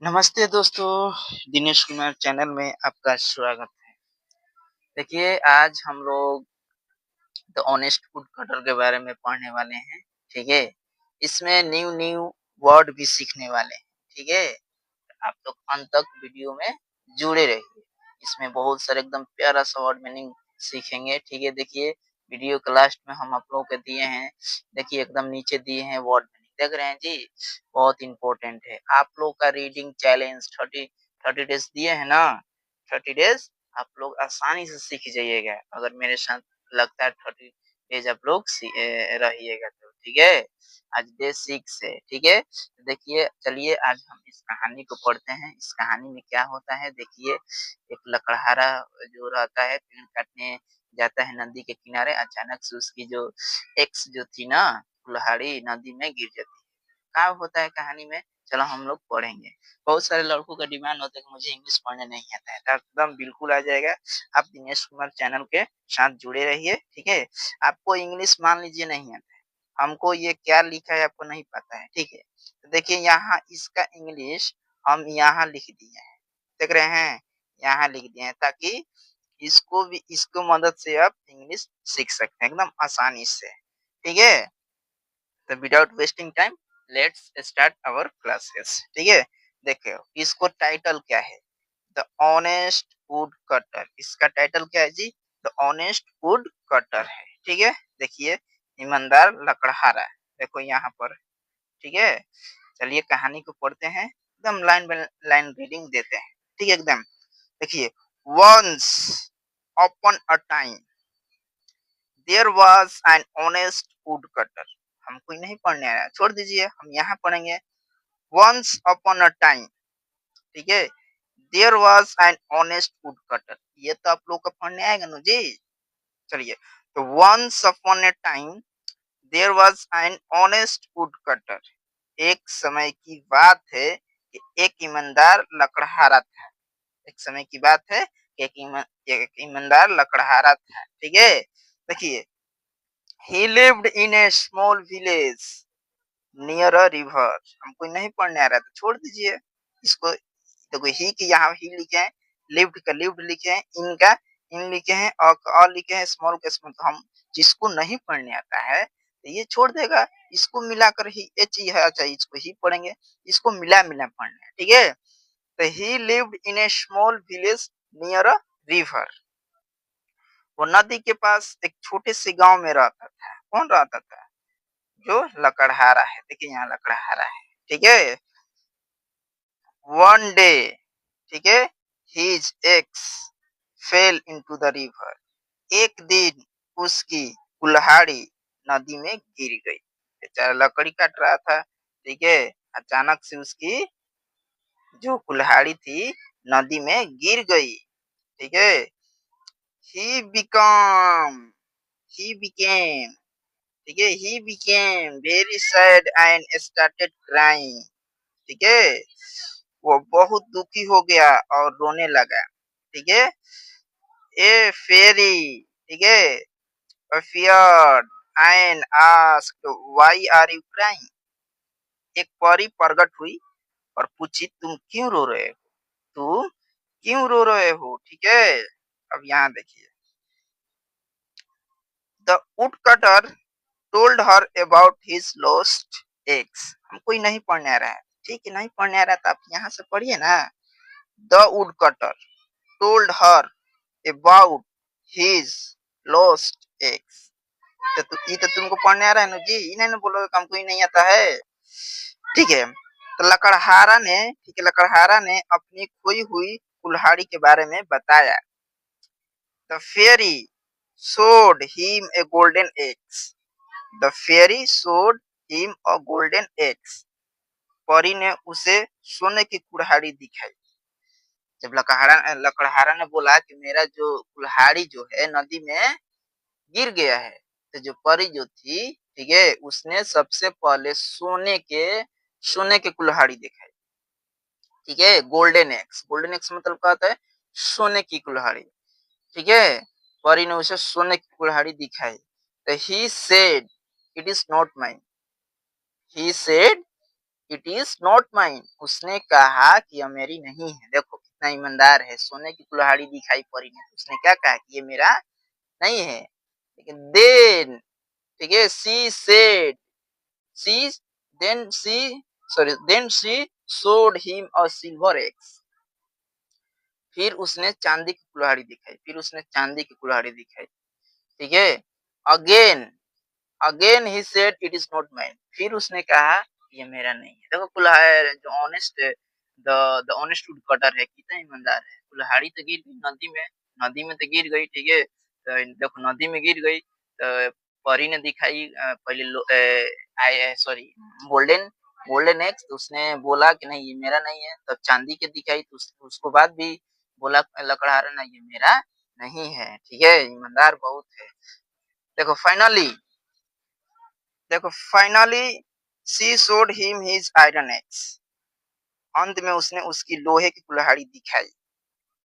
नमस्ते दोस्तों, दिनेश कुमार चैनल में आपका स्वागत है। देखिए आज हम लोग द ऑनेस्ट वुड कटर के बारे में पढ़ने वाले हैं, ठीक है? इसमें न्यू न्यू वर्ड भी सीखने वाले हैं, ठीक है? आप लोग अंत तक वीडियो में जुड़े रहिए। इसमें बहुत सारे एकदम प्यारा सा वर्ड मीनिंग सीखेंगे, ठीक है? देखिए वीडियो के लास्ट में हम आप लोगों को दिए हैं, देखिए एकदम नीचे दिए हैं वर्ड मीनिंग, देख रहे हैं जी? बहुत इंपॉर्टेंट है। आप लोग का रीडिंग चैलेंज 30 डेज दिए हैं ना, 30 डेज आप लोग आसानी से सीख जाइएगा अगर मेरे साथ लगता है 30 डेज आप लोग रहिएगा तो, ठीक है? आज डे 6 है, ठीक है? देखिए चलिए आज हम इस कहानी को पढ़ते हैं। इस कहानी में क्या होता है देखिए, एक लकड़हारा जो रहता है पेड़ काटने जाता है नदी के किनारे, अचानक से उसकी जो एक्स जो थी ना कुल्हाड़ी नदी में गिर जाती है। क्या होता है कहानी में, चलो हम लोग पढ़ेंगे। बहुत सारे लड़कों का डिमांड होता है कि मुझे इंग्लिश पढ़ने नहीं आता है, तो एकदम बिल्कुल आ जाएगा। आप दिनेश कुमार चैनल के साथ जुड़े रहिए, ठीक है? आपको इंग्लिश मान लीजिए नहीं आता है, हमको ये क्या लिखा है आपको नहीं पता है, ठीक है? तो देखिए यहाँ इसका इंग्लिश हम यहाँ लिख दिए हैं, देख रहे हैं? यहाँ लिख दिए हैं ताकि इसको भी इसको मदद से आप इंग्लिश सीख सकते हैं एकदम आसानी से, ठीक है? तो without wasting time let's start our classes, ठीक है? देखो इसको टाइटल क्या है, द ऑनेस्ट वुड कटर। इसका टाइटल क्या है जी? द ऑनेस्ट वुड कटर है, ठीक है? देखिए ईमानदार लकड़हारा, देखो यहाँ पर, ठीक है? चलिए कहानी को पढ़ते हैं, एकदम लाइन बाय लाइन रीडिंग देते हैं, ठीक है? एकदम देखिए, once upon a time there was an honest woodcutter. हमको नहीं पढ़ने आ रहा है, छोड़ दीजिए, हम यहाँ पढ़ेंगे। वंस अपॉन अ टाइम, ठीक है? There was an honest woodcutter, ये तो आप लोग को पढ़ने आएगा ना जी। चलिए, तो once upon a time there was an honest woodcutter. एक समय की बात है कि एक ईमानदार लकड़हारा था। एक समय की बात है कि एक ईमानदार लकड़हारा था, ठीक है? देखिए, ही lived in A small village near a river. हमको नहीं पढ़ने आ रहा है तो छोड़ दीजिए इसको। देखो ही की यहाँ ही लिखे हैं, लिव्ड का लिव्ड लिखे हैं, इनका इन लिखे हैं और लिखे हैं, स्मॉल का स्मॉल। तो हम जिसको नहीं पढ़ने आता है तो ये छोड़ देगा, इसको मिलाकर ही एच ही है, अच्छा इसको ही पढ़ेंगे, इसको मिला मिला पढ़ना है, ठीक है? तो ही lived in A small village near a river. वो नदी के पास एक छोटे से गांव में रहता था। कौन रहता था? जो लकड़हारा है, देखिए यहाँ लकड़हारा है, ठीक है? वन डे, ठीक है, his ex fail into the river. एक दिन उसकी कुल्हाड़ी नदी में गिर गई। बेचारा लकड़ी काट रहा था, ठीक है? अचानक से उसकी जो कुल्हाड़ी थी नदी में गिर गई, ठीक है? ही बिकम ही बिकेम, ठीक है, he became very sad and started crying, ठीक है? वो बहुत दुखी हो गया और रोने लगा, ठीक है? ए फेरी, ठीक है, appeared and asked why are you crying। एक परी प्रकट हुई और पूछी तुम क्यों रो रहे हो, तुम क्यों रो रहे हो, ठीक है? अब यहाँ देखिए, the woodcutter told her about his lost eggs। हमको ही नहीं पढ़ने आ रहा है, ठीक है? नहीं पढ़ने आ रहा है तो आप यहाँ से पढ़िए ना। The woodcutter told her about his lost eggs। तो ये तो तुमको पढ़ने आ रहा है ना जी, इन्हें ना बोलोगे कि हमको ही नहीं आता है, ठीक है? तो लकड़हारा ने, ठीक है, लकड़हारा ने अपनी खोई हुई कुल्हाड़ी के बारे में बताया। The fairy showed him a golden eggs। The fairy showed him a golden eggs। परी ने उसे सोने की कुल्हाड़ी दिखाई। जब लकड़हारा ने बोला कि मेरा जो कुल्हाड़ी जो है नदी में गिर गया है, तो जो परी जो थी, ठीक है, उसने सबसे पहले सोने के कुल्हाड़ी दिखाई, ठीक है? गोल्डन एक्स, गोल्डन एक्स मतलब क्या होता है? सोने की कुल्हाड़ी, ठीक है? परी ने उसे सोने की कुल्हाड़ी दिखाई। तो he said it is not mine, he said it is not mine, उसने कहा कि यह मेरी नहीं है। देखो कितना ईमानदार है, सोने की कुल्हाड़ी दिखाई परी ने, उसने क्या कहा कि ये मेरा नहीं है। लेकिन देन, ठीक है, see then see then she showed him a silver axe। फिर उसने चांदी की कुल्हाड़ी दिखाई, फिर उसने चांदी की कुल्हाड़ी दिखाई, ठीक है। Again, again he said it is not mine, फिर उसने कहा ये मेरा नहीं है। देखो कुल्हाड़ी जो honest, the honest woodcutter है, कितना ईमानदार है। कुल्हाड़ी तो गिर गई नदी में, नदी में तो गिर गई, ठीक है। तो देखो नदी में गिर गई तो परी ने दिखाई पहले सॉरी गोल्डन गोल्डन एक्स, तो उसने बोला कि नहीं ये मेरा नहीं है। तब चांदी के दिखाई तो उसको बाद भी बोला लकड़हारा नहीं ये मेरा नहीं है, ठीक है। ईमानदार बहुत है। देखो फाइनली, देखो finally she showed him his iron axe, अंत में उसने उसकी लोहे की कुल्हाड़ी दिखाई।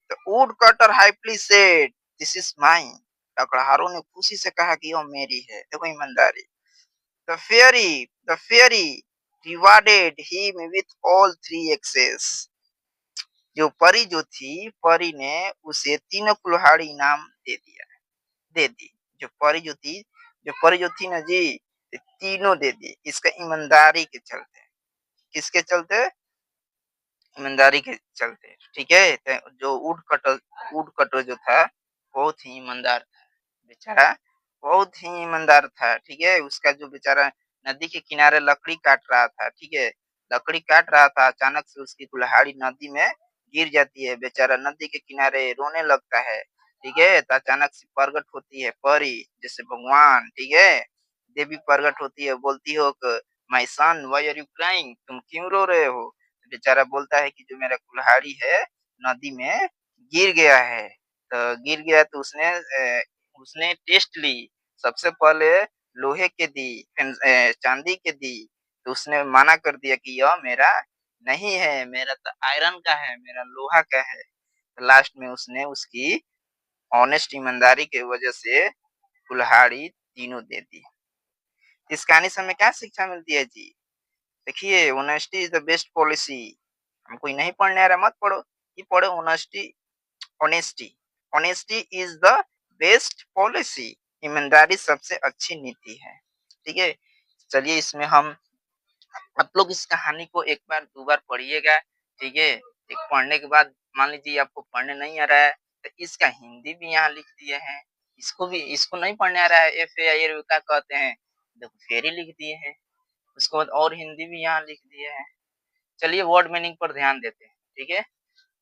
The woodcutter happily said this is mine, लकड़हारों ने खुशी से कहा कि यह मेरी है। देखो ईमानदारी। The fairy, the fairy rewarded him with all three axes, जो परी जो थी, परी ने उसे तीनों कुल्हाड़ी इनाम दे दिया, दे दी। जो परी जो थी, जो परी जो थी ना जी, तीनों दे दी। इसका ईमानदारी के चलते, किसके चलते, ईमानदारी के चलते, ठीक है। जो वुड कटर जो था बहुत ही ईमानदार था बेचारा, बहुत ही ईमानदार था, ठीक है। उसका जो बेचारा नदी के किनारे लकड़ी काट रहा था, ठीक है, लकड़ी काट रहा था, अचानक से उसकी कुल्हाड़ी नदी में गिर जाती है। बेचारा नदी के किनारे रोने लगता है, ठीक है। तो अचानक से प्रकट होती है परी, जैसे भगवान, ठीक है। देवी प्रकट होती है, बोलती हो my son why are you crying, तुम क्यों रो रहे हो। बेचारा बोलता है कि जो मेरा कुल्हाड़ी है नदी में गिर गया है। तो गिर गया तो उसने टेस्ट ली, सबसे पहले लोहे के दी, फिर चांदी के दी। तो उसने मना कर दिया कि यह मेरा नहीं है, मेरा तो आयरन का है, मेरा लोहा का है। तो लास्ट में उसने उसकी ऑनेस्ट ईमानदारी की वजह से कुल्हाड़ी तीनों दे दी। इस कहानी से हमें क्या शिक्षा मिलती है जी। देखिए honesty is the best policy. हमको ये नहीं पढ़ने आ रहा मत पढ़ो, ये पढ़ो honesty, honesty, honesty is the best policy, ईमानदारी सबसे अच्छी नीति है, ठीक है। चलिए इसमें हम, आप लोग इस कहानी को एक बार दो बार पढ़िएगा, ठीक है। एक पढ़ने के बाद मान लीजिए आपको पढ़ने नहीं आ रहा है तो इसका हिंदी भी यहाँ लिख दिए हैं। इसको भी, इसको नहीं पढ़ने आ रहा है, एफ ए आई आर क्या कहते हैं, देखो फेरी लिख दिए हैं। उसके बाद और हिंदी भी यहाँ लिख दिए हैं। चलिए वर्ड मीनिंग पर ध्यान देते हैं, ठीक है।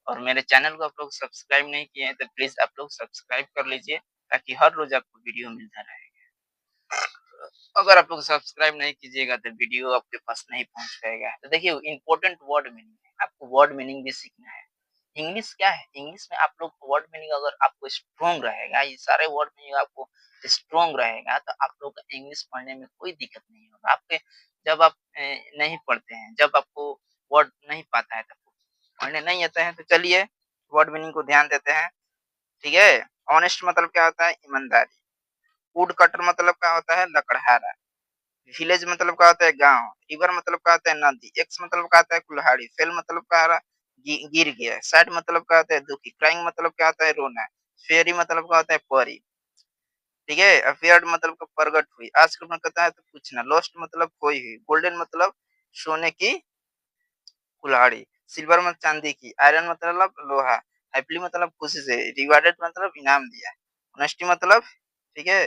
और मेरे चैनल को आप लोग सब्सक्राइब नहीं किए हैं तो प्लीज आप लोग सब्सक्राइब कर लीजिए, ताकि हर रोज आपको वीडियो मिलता रहे। अगर आप लोग सब्सक्राइब नहीं कीजिएगा तो वीडियो आपके पास नहीं पहुंच पाएगा। तो देखिए इंपॉर्टेंट वर्ड मीनिंग है, आपको वर्ड मीनिंग भी सीखना है। इंग्लिश क्या है, इंग्लिश में आप लोग वर्ड मीनिंग अगर आपको स्ट्रॉन्ग रहेगा, ये सारे वर्ड मीनिंग आपको स्ट्रॉन्ग रहेगा तो आप लोग को इंग्लिश पढ़ने में कोई दिक्कत नहीं होगा। आपके जब आप नहीं पढ़ते हैं, जब आपको वर्ड नहीं पाता है, तब पढ़ने नहीं आता है, तो चलिए वर्ड मीनिंग को ध्यान देते हैं, ठीक है। ऑनेस्ट मतलब क्या होता है, ईमानदारी। वुड कटर मतलब क्या होता है, लकड़हारा। विलेज मतलब क्या होता है, गांव। रिवर मतलब क्या होता है, नदी। एक्स मतलब क्या होता है, कुल्हाड़ी। फेल मतलब क्या रहा, गिर गया। सैड मतलब क्या होता है, दुखी। क्राइंग मतलब क्या होता है, रोना। फेरी मतलब क्या होता है, परी, ठीक है। अफेयर्ड मतलब का प्रकट हुई। आस्क मतलब कहता है तो पूछना। लॉस्ट मतलब खोई हुई। गोल्डन मतलब सोने की कुल्हाड़ी। सिल्वर मतलब चांदी की। आयरन मतलब लोहा। हैप्पीली मतलब खुशी से। रिवार्डेड मतलब इनाम दिया। ऑनेस्टी मतलब, ठीक है,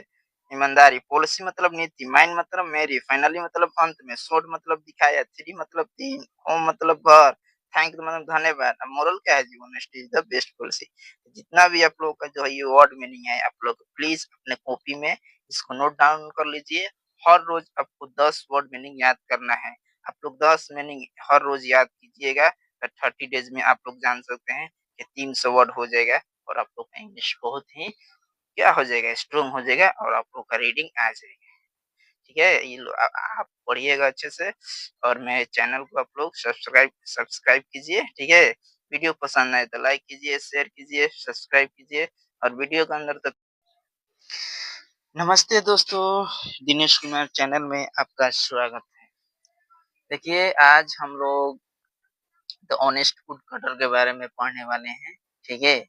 ईमानदारी। पॉलिसी मतलब नीति। माइन मतलब मेरी। फाइनली मतलब अंत में। शोड मतलब दिखाया। थ्री मतलब तीन। होम मतलब घर। थैंक यू मतलब धन्यवाद। मोरल क्या है जी, honesty is the best policy. जितना भी आप लोगों का जो है ये वर्ड मीनिंग है, आप लोग प्लीज अपने कॉपी में इसको नोट डाउन कर लीजिए। हर रोज आपको 10 वर्ड मीनिंग याद करना है। आप लोग 10 मीनिंग हर रोज याद कीजिएगा तो 30 डेज में आप लोग जान सकते हैं कि 300 वर्ड हो जाएगा। और आप लोग का इंग्लिश बहुत ही क्या हो जाएगा, स्ट्रॉन्ग हो जाएगा और आप लोग का रीडिंग आ जाएगा, ठीक है। आप पढ़िएगा अच्छे से। और मेरे चैनल को आप लोग सब्सक्राइब सब्सक्राइब कीजिए, ठीक है। वीडियो पसंद आए तो लाइक कीजिए, शेयर कीजिए, सब्सक्राइब कीजिए और वीडियो के अंदर तक। नमस्ते दोस्तों, दिनेश कुमार चैनल में आपका स्वागत है। देखिए आज हम लोग द ऑनेस्ट वुड कटर के बारे में पढ़ने वाले हैं, ठीक है?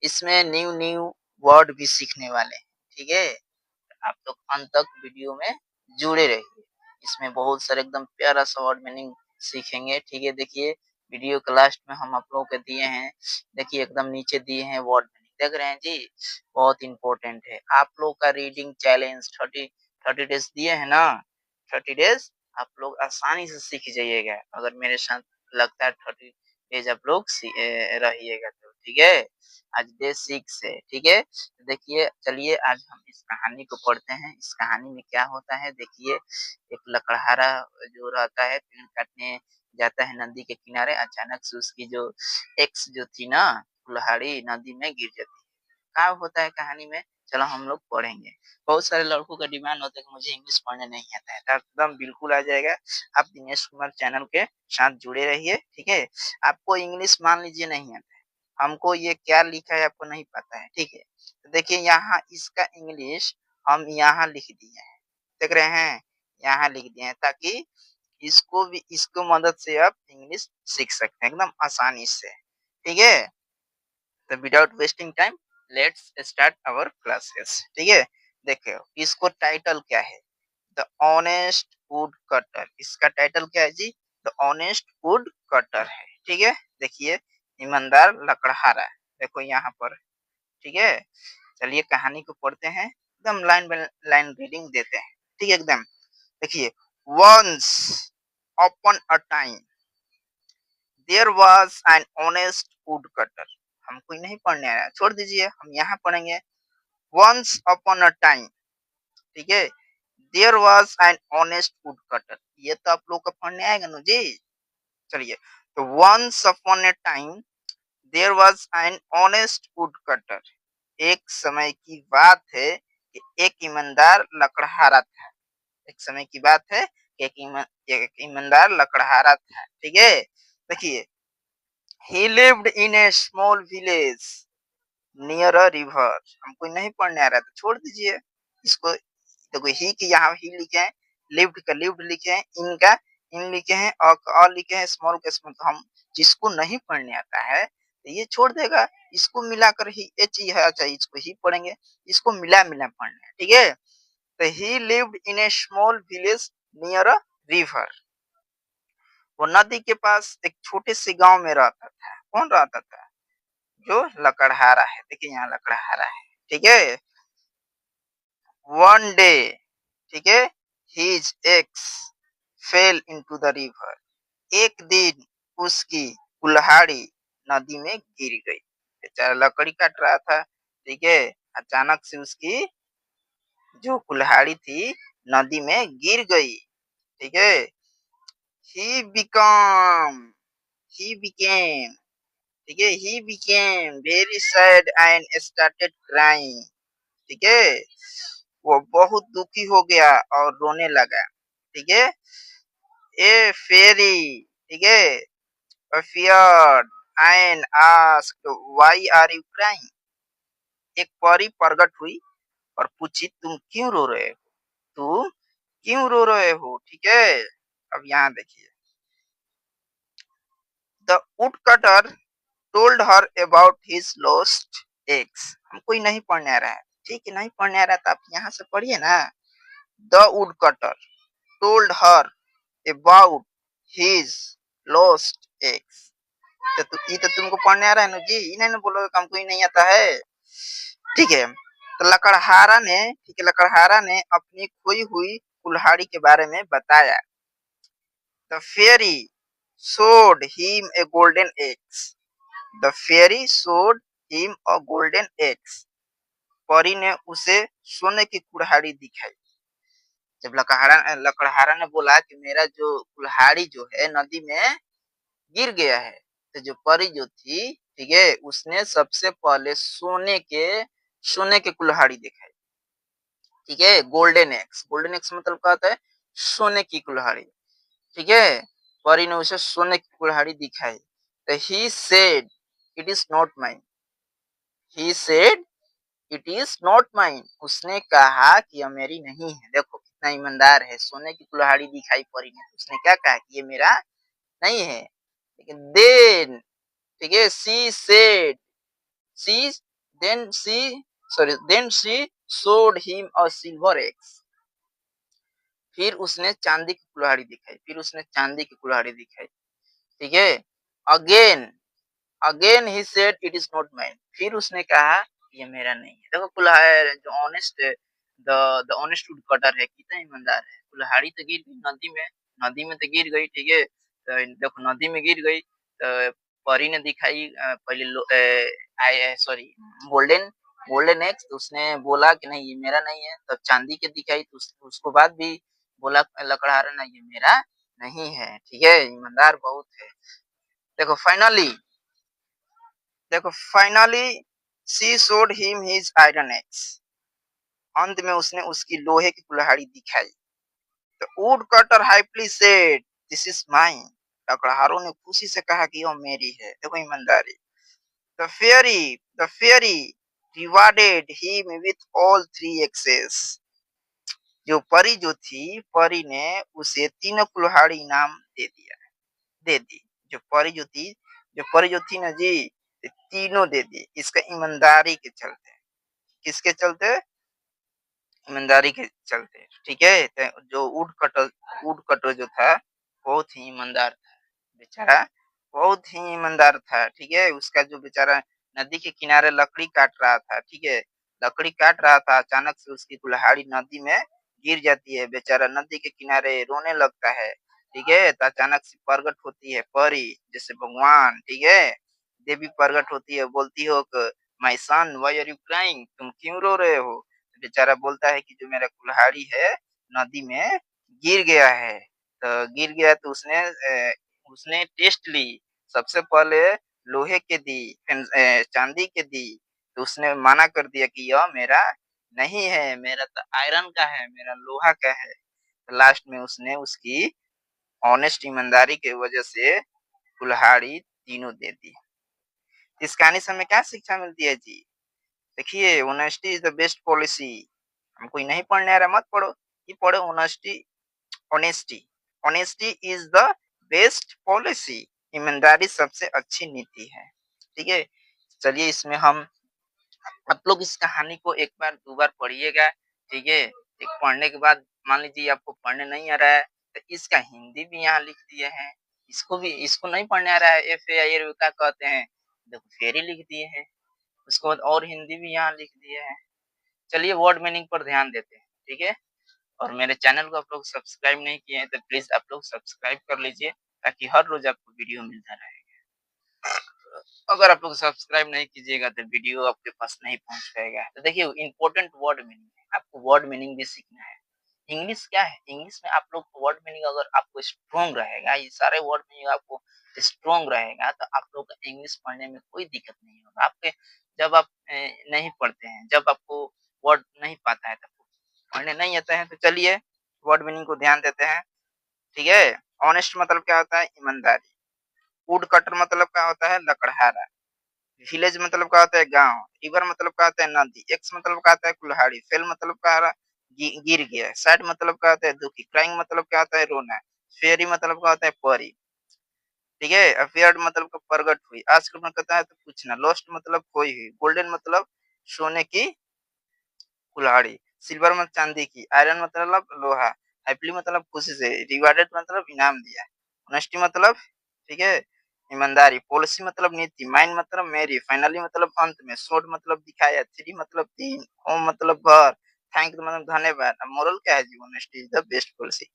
इसमें न्यू न्यू वर्ड भी सीखने वाले हैं, ठीक है? आप लोग अंत तक वीडियो में जुड़े रहिए। इसमें बहुत सारे एकदम प्यारा सा वर्ड मीनिंग सीखेंगे, ठीक है? देखिए वीडियो के लास्ट में हम आप लोगों को दिए हैं, देखिए एकदम नीचे दिए हैं वर्ड मीनिंग, देख रहे हैं जी? बहुत इम्पोर्टेंट है। आप लोग का रीडिंग चैलेंज 30 डेज़ दिए हैं ना? 30 डेज़ आप लोग आसानी से सीख जाइएगा, अगर मेरे साथ लगातार 30 डेज़ आप लोग रहिएगा तो, ठीक है? आज डे 6 है, ठीक है? देखिए चलिए आज हम इस कहानी को पढ़ते हैं। इस कहानी में क्या होता है देखिए, एक लकड़हारा जो रहता है पेड़ काटने जाता है नदी के किनारे, अचानक से उसकी जो एक्स जो थी ना कुल्हाड़ी नदी में गिर जाती है। क्या होता है कहानी में? चलो हम लोग पढ़ेंगे। बहुत सारे लड़कों का डिमांड होता है कि मुझे इंग्लिश पढ़ने नहीं आता है, तो एकदम बिल्कुल आ जाएगा। आप दिनेश कुमार चैनल के साथ जुड़े रहिए, ठीक है? आपको इंग्लिश मान लीजिए नहीं आता है, हमको ये क्या लिखा है आपको नहीं पता है, ठीक है? तो देखिए यहाँ इसका इंग्लिश हम यहाँ लिख दिए हैं, देख रहे हैं? यहाँ लिख दिए हैं ताकि इसको मदद से आप इंग्लिश सीख सकते हैं एकदम आसानी से, ठीक है? तो without wasting time let's start our classes, ठीक है? देखो इसको टाइटल क्या है? The honest woodcutter. इसका टाइटल क्या है जी? द ऑनेस्ट वुड कटर है, ठीक है? देखिए ईमानदार लकड़हारा, देखो यहाँ पर, ठीक है? चलिए कहानी को पढ़ते हैं, एकदम लाइन बाय लाइन रीडिंग देते हैं, ठीक है? एकदम देखिए, once upon a time there was an honest woodcutter. हमको ही नहीं पढ़ने आ रहा है, छोड़ दीजिए, हम यहाँ पढ़ेंगे। वंस अपॉन अ टाइम, ठीक है? There was an honest woodcutter, ये तो आप लोग को पढ़ने आएगा ना जी? चलिए, तो once upon a time there was an honest woodcutter. एक समय की बात है कि एक ईमानदार लकड़हारा था। एक समय की बात है कि एक ईमानदार लकड़हारा था, ठीक है? देखिए, ही lived in A small village near a river. हमको नहीं पढ़ने आ रहा है तो छोड़ दीजिए इसको। देखो ही की यहाँ ही लिखे हैं, लिव्ड का लिव्ड लिखे हैं, इनका इन लिखे हैं और लिखे हैं, स्मॉल का स्मॉल। तो हम जिसको नहीं पढ़ने आता है तो ये छोड़ देगा, इसको मिलाकर ही एच ही है, अच्छा इसको ही पढ़ेंगे, इसको मिला मिला पढ़ना है, ठीक है? तो ही lived in A small village near a river. वो नदी के पास एक छोटे से गांव में रहता था। कौन रहता था? जो लकड़हारा है, देखिए यहाँ लकड़हारा है, ठीक है? वन डे, ठीक है, his ex fail into the river. एक दिन उसकी कुल्हाड़ी नदी में गिर गई। बेचारा लकड़ी काट रहा था, ठीक है? अचानक से उसकी जो कुल्हाड़ी थी नदी में गिर गई, ठीक है? ही बिकम ही बिकेम, ठीक है? He became very sad and started crying, ठीक है? वो बहुत दुखी हो गया और रोने लगा, ठीक है? ए फेरी, ठीक है, appeared and asked why are you crying। एक परी प्रकट हुई और पूछी तुम क्यों रो रहे हो? तुम क्यों रो रहे हो, ठीक है? अब यहाँ देखिए, the woodcutter told her about his lost eggs। हमको ही नहीं पढ़ने आ रहा है, ठीक है? नहीं पढ़ने आ रहा है तो आप यहाँ से पढ़िए ना। The woodcutter told her about his lost eggs। ये तो तुमको पढ़ने आ रहा है ना जी? ये नहीं ना बोलोगे कि हमको ही नहीं आता है, ठीक है? तो लकड़हारा ने, ठीक है, लकड़हारा ने अपनी खोई हुई कुल्हाड़ी के बारे में बताया। The fairy showed him a golden eggs। The fairy showed him a golden eggs। परी ने उसे सोने की कुल्हाड़ी दिखाई। जब लकड़हारा ने बोला कि मेरा जो कुल्हाड़ी जो है नदी में गिर गया है, तो जो परी जो थी, ठीक है, उसने सबसे पहले सोने के कुल्हाड़ी दिखाई, ठीक है? गोल्डन एक्स, गोल्डन एक्स मतलब क्या होता है? सोने की कुल्हाड़ी, ठीक है? परी ने उसे सोने की कुल्हाड़ी दिखाई। तो he said it is not mine. He said it is not mine. उसने कहा कि यह मेरी नहीं है। देखो कितना ईमानदार है, सोने की कुल्हाड़ी दिखाई परी ने, तो उसने क्या कहा कि ये मेरा नहीं है। लेकिन देन ठीक है, she then she then she showed him a silver axe. फिर उसने चांदी की कुल्हाड़ी दिखाई, फिर उसने चांदी की कुल्हाड़ी दिखाई, ठीक है। Again again he said it is not mine. फिर उसने कहा ये मेरा नहीं है। देखो कुल्हाड़ी जो honest the the honest woodcutter है, कितना ईमानदार है। कुल्हाड़ी तो गिर गई नदी में, नदी में तो गिर गई, ठीक है। तो देखो नदी में गिर गई तो परी ने दिखाई पहले सॉरी गोल्डन गोल्डन एक्स, तो उसने बोला कि नहीं ये मेरा नहीं है। तब चांदी के दिखाई तो उसको बाद भी बोला लकड़हारा नहीं ये मेरा नहीं है, ठीक है। ईमानदार बहुत है। देखो फाइनली देखो finally she showed him his iron axe. अंत में उसने उसकी लोहे की कुल्हाड़ी दिखाई। The woodcutter happily said this is mine. लकड़हारों ने खुशी से कहा कि यह मेरी है। देखो ईमानदारी। The fairy the fairy rewarded him with all three axes. जो परी जो थी, परी ने उसे तीनों कुल्हाड़ी इनाम दे दी। जो परी जो थी जो परी जो थी ना जी, तीनों दे दी इसका ईमानदारी के चलते। किसके चलते? ईमानदारी के चलते, ठीक है। जो वुड कटर जो था बहुत ही ईमानदार था बेचारा, बहुत ही ईमानदार था, ठीक है। उसका जो बेचारा नदी के किनारे लकड़ी काट रहा था, ठीक है। लकड़ी काट रहा था, अचानक से उसकी कुल्हाड़ी नदी में गिर जाती है। बेचारा नदी के किनारे रोने लगता है, ठीक है। तो अचानक से प्रकट होती है परी, जैसे भगवान, ठीक है। देवी प्रकट होती है, बोलती हो my son why are you crying, तुम क्यों रो रहे हो। बेचारा बोलता है कि जो मेरा कुल्हाड़ी है नदी में गिर गया है। तो गिर गया तो उसने टेस्ट ली। सबसे पहले लोहे के दी, फिर चांदी के दी। तो उसने मना कर दिया कि यह मेरा नहीं है, मेरा तो आयरन का है, मेरा लोहा का है। तो लास्ट में उसने उसकी ऑनेस्ट ईमानदारी की वजह से कुल्हाड़ी तीनों दे दी। इस कहानी से हमें क्या शिक्षा मिलती है जी? देखिए honesty is the best policy. हमको नहीं पढ़ने आ रहा मत पढ़ो, ये पढ़ो honesty. Honesty honesty is the best policy. ईमानदारी सबसे अच्छी नीति है, ठीक है। चलिए इसमें हम आप लोग इस कहानी को एक बार दो बार पढ़िएगा, ठीक है। एक पढ़ने के बाद मान लीजिए आपको पढ़ने नहीं आ रहा है तो इसका हिंदी भी यहाँ लिख दिए हैं। इसको नहीं पढ़ने आ रहा है, एफ ए आई आर क्या कहते हैं, देखो फेरी लिख दिए हैं। उसके बाद और हिंदी भी यहाँ लिख दिए हैं। चलिए वर्ड मीनिंग पर ध्यान देते हैं, ठीक है। और मेरे चैनल को आप लोग सब्सक्राइब नहीं किए हैं तो प्लीज आप लोग सब्सक्राइब कर लीजिए, ताकि हर रोज आपको वीडियो मिलता रहे। अगर आप लोग सब्सक्राइब नहीं कीजिएगा तो वीडियो आपके पास नहीं पहुंच पाएगा। तो देखिए इंपॉर्टेंट वर्ड मीनिंग है, आपको वर्ड मीनिंग भी सीखना है। इंग्लिश क्या है, इंग्लिश में आप लोग वर्ड मीनिंग अगर आपको स्ट्रॉन्ग रहेगा, ये सारे वर्ड मीनिंग आपको स्ट्रॉन्ग रहेगा तो आप लोग को इंग्लिश पढ़ने में कोई दिक्कत नहीं होगा। आपके जब आप नहीं पढ़ते हैं, जब आपको वर्ड नहीं पाता है, तब पढ़ने नहीं आता है, तो चलिए वर्ड मीनिंग को ध्यान देते हैं, ठीक है। ऑनेस्ट मतलब क्या होता है? ईमानदारी। वुड कटर मतलब क्या होता है? लकड़हारा। विलेज मतलब क्या होता है? गांव। रिवर मतलब क्या होता है? नदी। एक्स मतलब क्या होता है? कुल्हाड़ी। फेल मतलब क्या हो रहा? गिर गया। सैड मतलब क्या होता है? दुखी। क्राइंग मतलब क्या होता है? रोना। फेयरी मतलब क्या होता है? परी, ठीक है। अफेयर्ड मतलब का प्रकट हुई। आस्क मतलब कहता है तो पूछना। लॉस्ट मतलब खोई हुई। गोल्डन मतलब सोने की कुल्हाड़ी। सिल्वर मतलब चांदी की। आयरन मतलब लोहा। हैप्पीली मतलब खुशी से। रिवार्डेड मतलब इनाम दिया। ऑनेस्टी मतलब, ठीक है, ईमानदारी। पॉलिसी मतलब नीति। माइन मतलब मेरी। फाइनली मतलब अंत में। शोड मतलब दिखाया। थ्री मतलब तीन। होम मतलब घर। थैंक मतलब धन्यवाद। मोरल क्या है जी? Honesty is the best policy.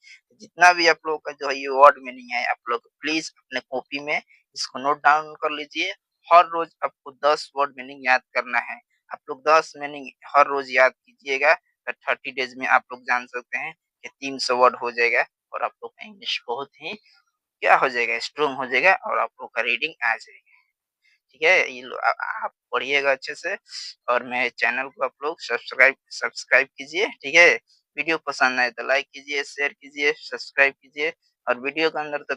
जितना भी आप लोगों का जो है ये वर्ड मीनिंग है, आप लोग प्लीज अपने कॉपी में इसको नोट डाउन कर लीजिए। हर रोज आपको 10 वर्ड मीनिंग याद करना है। आप लोग 10 मीनिंग हर रोज याद कीजिएगा तो 30 डेज में आप लोग जान सकते हैं कि 300 वर्ड हो जाएगा। और आप लोग का इंग्लिश बहुत ही क्या हो जाएगा? स्ट्रांग हो जाएगा और आप लोग का रीडिंग आ जाएगा, ठीक है। आप पढ़िएगा अच्छे से। और मेरे चैनल को आप लोग सब्सक्राइब कीजिए, ठीक है। वीडियो पसंद आए तो लाइक कीजिए, शेयर कीजिए, सब्सक्राइब कीजिए। और वीडियो के अंदर तो